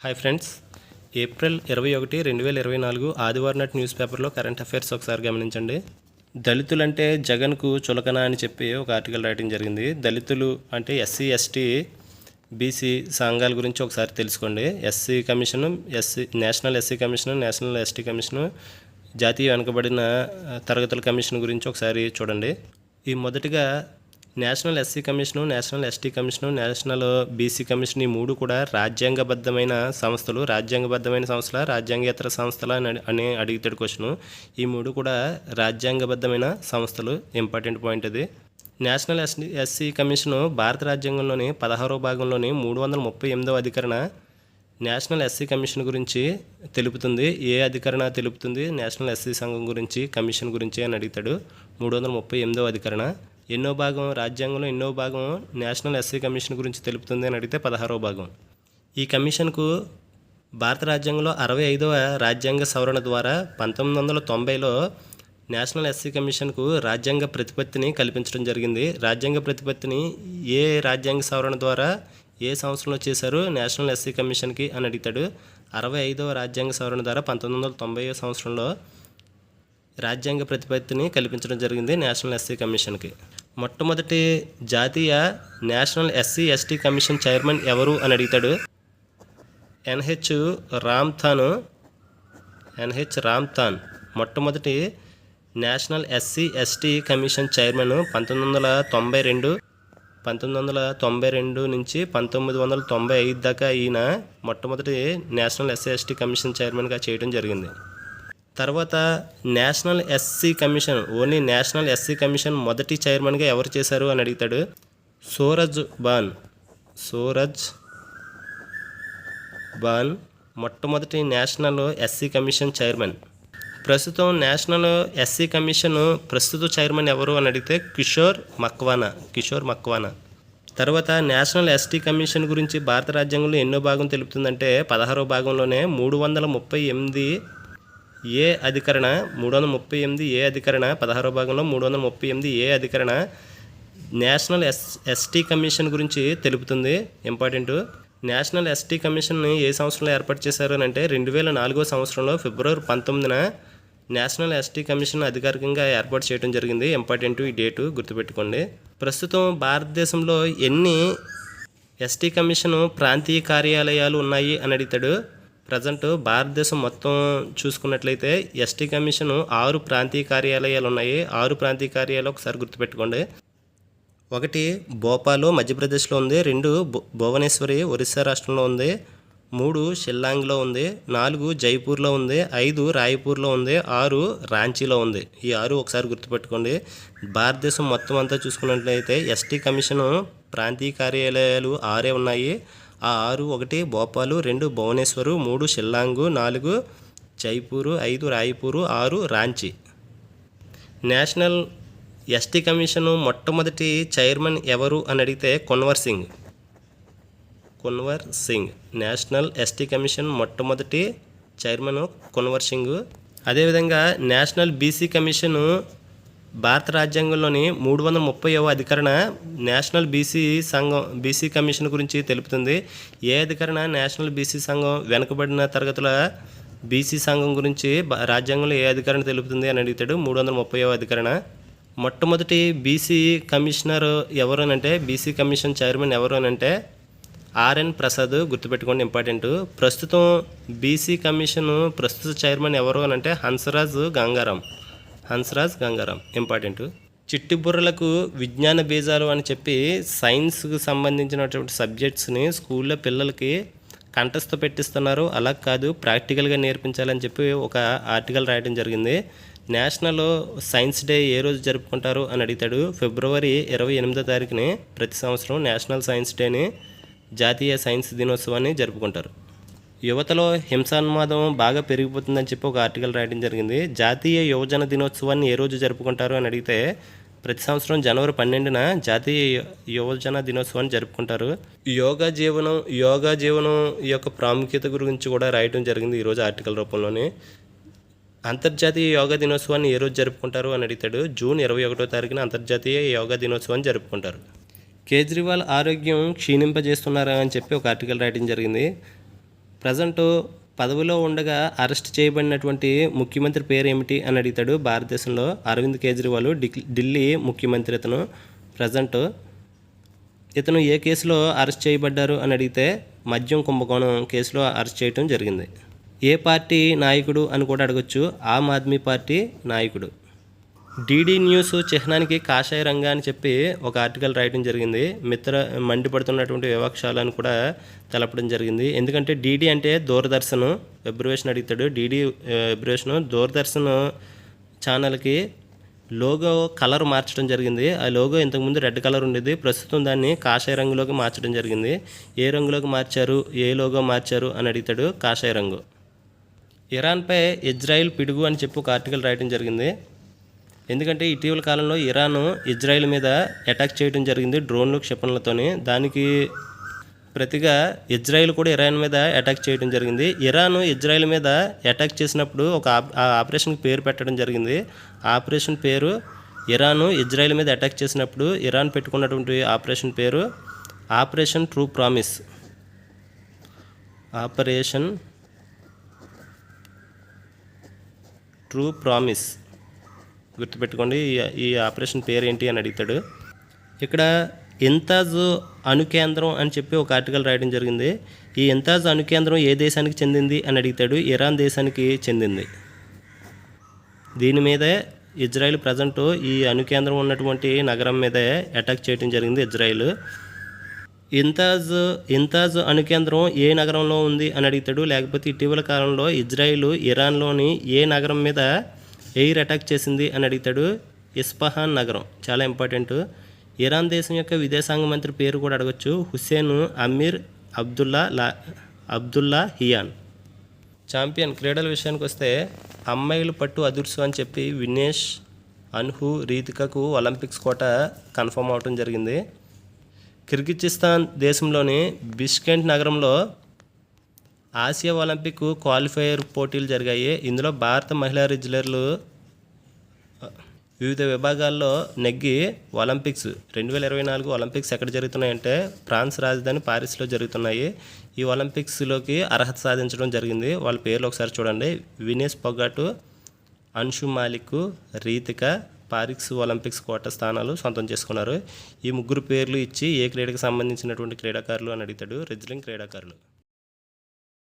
Hi friends, April 21, 2024 ఆదివారం నాటి news పేపర్లో కరెంట్ అఫైర్స్ ఒకసారి గమనించండి. దళితులంటే జగన్కు చులకన అని చెప్పి ఒక ఆర్టికల్ రాయడం జరిగింది. దళితులు అంటే ఎస్సీ, ఎస్టీ, బీసీ సంఘాల గురించి ఒకసారి తెలుసుకోండి. SC commission, national SC commission, national ST commission, జాతీయ వెనుకబడిన తరగతుల కమిషన్ గురించి ఒకసారి చూడండి. ఈ మొదటిగా national SC commission, national ST commission, national BC commission ఈ మూడు కూడా రాజ్యాంగబద్ధమైన సంస్థలు. రాజ్యాంగేతర సంస్థల అని అడిగితాడు క్వశ్చను. ఈ మూడు కూడా రాజ్యాంగబద్ధమైన సంస్థలు. ఇంపార్టెంట్ పాయింట్ అది. నేషనల్ ఎస్సీ కమిషను భారత రాజ్యాంగంలోని 16వ భాగంలోని 338వ అధికరణ నేషనల్ ఎస్సీ కమిషన్ గురించి తెలుపుతుంది. ఏ అధికరణ తెలుపుతుంది నేషనల్ ఎస్సీ సంఘం గురించి, కమిషన్ గురించి అని అడుగుతాడు. 338వ అధికరణ. ఎన్నో భాగం రాజ్యాంగంలో ఎన్నో భాగం నేషనల్ ఎస్సీ కమిషన్ గురించి తెలుపుతుంది అని అడిగితే 16వ భాగం. ఈ కమిషన్కు భారత రాజ్యాంగంలో 65వ రాజ్యాంగ సవరణ ద్వారా 1990లో నేషనల్ ఎస్సీ కమిషన్కు రాజ్యాంగ ప్రతిపత్తిని కల్పించడం జరిగింది. రాజ్యాంగ ప్రతిపత్తిని ఏ రాజ్యాంగ సవరణ ద్వారా ఏ సంవత్సరంలో చేశారు నేషనల్ ఎస్సీ కమిషన్కి అని అడుగుతాడు. 65వ రాజ్యాంగ సవరణ ద్వారా 1990 సంవత్సరంలో రాజ్యాంగ ప్రతిపత్తిని కల్పించడం జరిగింది నేషనల్ ఎస్సీ కమిషన్కి. మొట్టమొదటి జాతీయ national SC ST commission chairman ఎవరు అని అడుగుతాడు. ఎన్హెచ్ రామ్థాన్ మొట్టమొదటి national SC ST commission chairman 1992 నుంచి 1995 దాకా ఈయన మొట్టమొదటి నేషనల్ ఎస్సీ ఎస్టీ కమిషన్ చైర్మన్గా చేయడం జరిగింది. తర్వాత national SC commission, only national SC commission మొదటి చైర్మన్గా ఎవరు చేశారు అని అడుగుతాడు. సోరజ్ బాన్ మొట్టమొదటి నేషనల్ ఎస్సీ కమిషన్ చైర్మన్. ప్రస్తుతం నేషనల్ ఎస్సీ కమిషన్ ప్రస్తుత చైర్మన్ ఎవరు అని అడిగితే కిషోర్ మక్వానా. తర్వాత నేషనల్ ఎస్టీ కమిషన్ గురించి భారత రాజ్యాంగంలో ఎన్నో భాగం తెలుపుతుందంటే 16వ భాగంలోనే 338 ఏ అధికరణ 16వ భాగంలో 338 ఏ అధికరణ నేషనల్ ఎస్టీ కమిషన్ గురించి తెలుపుతుంది. ఇంపార్టెంట్. నేషనల్ ఎస్టీ కమిషన్ని ఏ సంవత్సరంలో ఏర్పాటు చేశారు అని అంటే 2004వ సంవత్సరంలో ఫిబ్రవరి 19న నేషనల్ ఎస్టీ కమిషన్ అధికారికంగా ఏర్పాటు చేయడం జరిగింది. ఇంపార్టెంట్, ఈ డేటు గుర్తుపెట్టుకోండి. ప్రస్తుతం భారతదేశంలో ఎన్ని ఎస్టీ కమిషన్ ప్రాంతీయ కార్యాలయాలు ఉన్నాయి అని అడుగుతాడు. ప్రజెంట్ భారతదేశం మొత్తం చూసుకున్నట్లయితే ఎస్టీ కమిషన్ 6 ప్రాంతీయ కార్యాలయాలు ఉన్నాయి. 6 ప్రాంతీయ కార్యాలయాలు ఒకసారి గుర్తుపెట్టుకోండి. 1 భోపాల్ మధ్యప్రదేశ్లో ఉంది, 2 భువనేశ్వరి ఒరిస్సా రాష్ట్రంలో ఉంది, 3 షిల్లాంగ్లో ఉంది, 4 జైపూర్లో ఉంది, 5 రాయ్పూర్లో ఉంది, 6 రాంచీలో ఉంది. ఈ 6 ఒకసారి గుర్తుపెట్టుకోండి. భారతదేశం మొత్తం అంతా చూసుకున్నట్లయితే ఎస్టీ కమిషన్ ప్రాంతీయ కార్యాలయాలు 6 ఉన్నాయి. ఆ 6 1 Bhopal, 2 Bhubaneswar, 3 Shillong, 4 Jaipur, 5 Raipur, 6 Ranchi. National ST commission మొట్టమొదటి చైర్మన్ ఎవరు అని అడిగితే Kunwar Singh. National ST commission మొట్టమొదటి చైర్మన్ కున్వర్ సింగ్. అదేవిధంగా నేషనల్ బీసీ కమిషన్ భారత రాజ్యాంగంలోని 330వ అధికరణ నేషనల్ బీసీ కమిషన్ గురించి తెలుపుతుంది. ఏ అధికరణ నేషనల్ బీసీ సంఘం వెనుకబడిన తరగతుల బీసీ సంఘం గురించి రాజ్యాంగంలో ఏ అధికరణ తెలుపుతుంది అని అడుగుతాడు. 330వ అధికరణ. మొట్టమొదటి బీసీ కమిషనర్ ఎవరు అని అంటే, బీసీ కమిషన్ చైర్మన్ ఎవరు అని అంటే ఆర్ఎన్ ప్రసాద్. గుర్తుపెట్టుకోండి, ఇంపార్టెంట్. ప్రస్తుతం బీసీ కమిషన్ ప్రస్తుత చైర్మన్ ఎవరు అని అంటే హన్స్రాజ్ గంగారాం. ఇంపార్టెంట్. చిట్టిబుర్రలకు విజ్ఞాన బీజాలు అని చెప్పి సైన్స్కి సంబంధించినటువంటి సబ్జెక్ట్స్ని స్కూల్లో పిల్లలకి కంఠస్థ పెట్టిస్తున్నారు. అలా కాదు, ప్రాక్టికల్గా నేర్పించాలని చెప్పి ఒక ఆర్టికల్ రాయడం జరిగింది. నేషనల్ సైన్స్ డే ఏ రోజు జరుపుకుంటారు అని అడుగుతాడు. ఫిబ్రవరి 28వ తారీఖుని ప్రతి సంవత్సరం నేషనల్ సైన్స్ డేని, జాతీయ సైన్స్ దినోత్సవాన్ని జరుపుకుంటారు. యువతలో హింసాన్మాదం బాగా పెరిగిపోతుందని చెప్పి ఒక ఆర్టికల్ రాయడం జరిగింది. జాతీయ యువజన దినోత్సవాన్ని ఏ రోజు జరుపుకుంటారు అని అడిగితే ప్రతి సంవత్సరం జనవరి 12న జాతీయ యువజన దినోత్సవాన్ని జరుపుకుంటారు. యోగా జీవనం యొక్క ప్రాముఖ్యత గురించి కూడా రాయడం జరిగింది ఈరోజు ఆర్టికల్ రూపంలోనే. అంతర్జాతీయ యోగా దినోత్సవాన్ని ఏ రోజు జరుపుకుంటారు అని అడిగితాడు. జూన్ 21వ తారీఖున అంతర్జాతీయ యోగా దినోత్సవాన్ని జరుపుకుంటారు. కేజ్రీవాల్ ఆరోగ్యం క్షీణింపజేస్తున్నారా అని చెప్పి ఒక ఆర్టికల్ రాయడం జరిగింది. ప్రజెంట్ పదవిలో ఉండగా అరెస్ట్ చేయబడినటువంటి ముఖ్యమంత్రి పేరు ఏమిటి అని అడుగుతాడు. భారతదేశంలో అరవింద్ కేజ్రీవాల్ ఢిల్లీ ముఖ్యమంత్రి. ప్రజెంట్ ఇతను ఏ కేసులో అరెస్ట్ చేయబడ్డారు అని అడిగితే మద్యం కుంభకోణం కేసులో అరెస్ట్ చేయడం జరిగింది. ఏ పార్టీ నాయకుడు అని కూడా అడగొచ్చు. ఆమ్ ఆద్మీ పార్టీ నాయకుడు. డీడీ న్యూస్ చిహ్నానికి కాషాయ రంగా అని చెప్పి ఒక ఆర్టికల్ రాయడం జరిగింది. మండిపడుతున్నటువంటి వివక్షాలను కూడా తెలపడం జరిగింది. ఎందుకంటే డీడీ అంటే దూరదర్శన్ అబ్రివేషన్ అడుగుతాడు. డీడీ అబ్రివేషన్ దూరదర్శన్ ఛానల్కి లోగో కలర్ మార్చడం జరిగింది. ఆ లోగో ఇంతకుముందు రెడ్ కలర్ ఉండేది, ప్రస్తుతం దాన్ని కాషాయ రంగులోకి మార్చడం జరిగింది. ఏ రంగులోకి మార్చారు, ఏ లోగో మార్చారు అని అడుగుతాడు. కాషాయ రంగు. ఇరాన్పై ఇజ్రాయిల్ పిడుగు అని చెప్పి ఒక ఆర్టికల్ రాయడం జరిగింది. ఎందుకంటే ఇటీవల కాలంలో ఇరాన్ ఇజ్రాయిల్ మీద అటాక్ చేయడం జరిగింది డ్రోన్లు క్షిపణులతోని. దానికి ప్రతిగా ఇజ్రాయిల్ కూడా ఇరాన్ మీద అటాక్ చేయడం జరిగింది. ఇరాన్ ఇజ్రాయిల్ మీద అటాక్ చేసినప్పుడు ఒక ఆపరేషన్కి పేరు పెట్టడం జరిగింది. ఆపరేషన్ పేరు ఇరాన్ ఇజ్రాయిల్ మీద అటాక్ చేసినప్పుడు ఇరాన్ పెట్టుకున్నటువంటి ఆపరేషన్ పేరు operation true promise. Operation true promise గుర్తుపెట్టుకోండి. ఈ ఆపరేషన్ పేరు ఏంటి అని అడుగుతాడు. ఇక్కడ ఇంతాజ్ అణుకేంద్రం అని చెప్పి ఒక ఆర్టికల్ రాయడం జరిగింది. ఈ ఇంతాజ్ అణుకేంద్రం ఏ దేశానికి చెందింది అని అడుగుతాడు. ఇరాన్ దేశానికి చెందింది. దీని మీదే ఇజ్రాయిల్ ప్రజెంట్ ఈ అణుకేంద్రం ఉన్నటువంటి నగరం మీదే అటాక్ చేయడం జరిగింది ఇజ్రాయిల్. ఇంతాజ్ అణుకేంద్రం ఏ నగరంలో ఉంది అని అడుగుతాడు. లేకపోతే ఇటీవల కాలంలో ఇజ్రాయిల్ ఇరాన్లోని ఏ నగరం మీద ఎయిర్ అటాక్ చేసింది అని అడుగుతాడు. ఇస్ఫహాన్ నగరం చాలా ఇంపార్టెంట్. ఇరాన్ దేశం యొక్క విదేశాంగ మంత్రి పేరు కూడా అడగచ్చు. హుస్సేన్ అమీర్ అబ్దుల్లా హియాన్. ఛాంపియన్ క్రీడల విషయానికి వస్తే అమ్మాయిలు పట్టు అదుర్సు అని చెప్పి వినేష్, అన్హు, రీతికకు ఒలింపిక్స్ కోట కన్ఫర్మ్ అవడం జరిగింది. కిర్గిజిస్తాన్ దేశంలోని బిష్కెంట్ నగరంలో ఆసియా ఒలింపిక్ క్వాలిఫైయర్ పోటీలు జరిగాయి. ఇందులో భారత మహిళా రెజ్లర్లు వివిధ విభాగాల్లో నెగ్గి ఒలింపిక్స్ 2024 ఒలింపిక్స్ ఎక్కడ జరుగుతున్నాయంటే ఫ్రాన్స్ రాజధాని పారిస్లో జరుగుతున్నాయి. ఈ ఒలింపిక్స్లోకి అర్హత సాధించడం జరిగింది. వాళ్ళ పేర్లు ఒకసారి చూడండి. వినేష్ పొగాటు, అన్షు మాలిక్, రీతిక పారిస్ ఒలింపిక్స్ కోట స్థానాలు సొంతం చేసుకున్నారు. ఈ ముగ్గురు పేర్లు ఇచ్చి ఏ క్రీడకు సంబంధించినటువంటి క్రీడాకారులు అని అడుగుతాడు. రెజ్లింగ్ క్రీడాకారులు.